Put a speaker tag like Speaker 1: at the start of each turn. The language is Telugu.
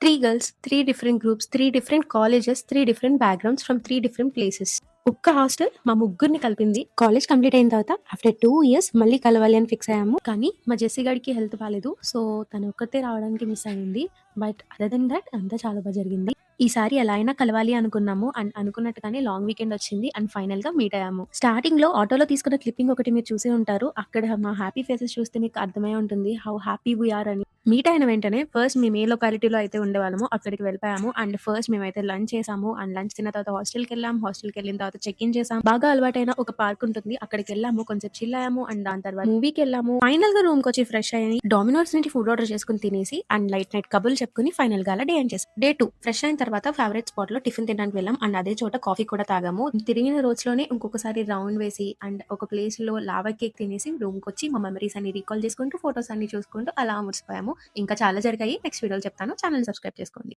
Speaker 1: 3 girls, 3 different groups, 3 different colleges, 3 different backgrounds from 3 different places. ఒక్క హాస్టల్ మా ముగ్గురిని కలిపింది. కాలేజ్ కంప్లీట్ అయిన తర్వాత ఆఫ్టర్ 2 ఇయర్స్ మళ్ళీ కలవాలి అని ఫిక్స్ అయ్యాము. కానీ మా జెస్సీ గాడికి హెల్త్ బాలేదు. సో, తను ఒక్కతే రావడానికి మిస్ అయింది. బట్ అదర్ దెన్ థట్ అంతా చాలా జరిగింది. ఈసారి ఎలా అయినా కలవాలి అనుకున్నాము. అండ్ అనుకున్నట్టుగానే లాంగ్ వీకెండ్ వచ్చింది. అండ్ ఫైనల్‌గా మీట్ అయ్యాము. స్టార్టింగ్‌లో ఆటోలో తీసుకున్న క్లిప్పింగ్ ఒకటి మీరు చూసే ఉంటారు. అక్కడ మా హ్యాపీ ఫేసెస్ చూస్తే మీకు అర్థమై ఉంటుంది. హౌ హ్యాపీ వి ఆర్ అని. మీట్ అయిన వెంటనే ఫస్ట్ మేము ఏ లొకాలిటీలో అయితే ఉండేవాళ్ళమో అక్కడికి వెళ్ళిపోయాము. అండ్ ఫస్ట్ మేమైతే లంచ్ చేసాము. అండ్ లంచ్ తిన్న తర్వాత హాస్టల్‌కెళ్ళాం. హాస్టల్‌కెళ్ళిన తర్వాత చెక్ ఇన్ చేసాం. బాగా అలవాటైన ఒక పార్క్ ఉంటుంది. అక్కడికెళ్ళాము. కొంచెం చిల్ అయ్యాము. అండ్ దాని తర్వాత మూవీకెళ్ళాము. ఫైనల్‌గా రూమ్‌కొచ్చి ఫ్రెష్ అయ్యి డామినోస్ నుంచి ఫుడ్ ఆర్డర్ చేసుకొని తినేసి అండ్ నైట్ కబుర్లు చెప్పుకొని ఫైనల్‌గా అలా డే ఎండ్ చేసాం. డే 2 ఫ్రెష్ అయిన తర్వాత ఫేవరెట్ స్పాట్‌లో టిఫిన్ తినడానికి వెళ్ళాం. అండ్ అదే చోట కాఫీ కూడా తాగాము. తిరిగిన రోజులోనే ఇంకొకసారి రౌండ్ వేసి అండ్ ఒక ప్లేస్‌లో లావా కేక్ తినేసి రూమ్‌కొచ్చి మా మెమరీస్ అన్ని రీకాల్ చేసుకుంటూ, ఫోటోస్ అన్ని చూసుకుంటూ అలా మురిసిపోయాము. ఇంకా చాలా జరిగాయి. నెక్స్ట్ వీడియోలో చెప్తాను. ఛానెల్‌ని సబ్స్క్రైబ్ చేసుకోండి.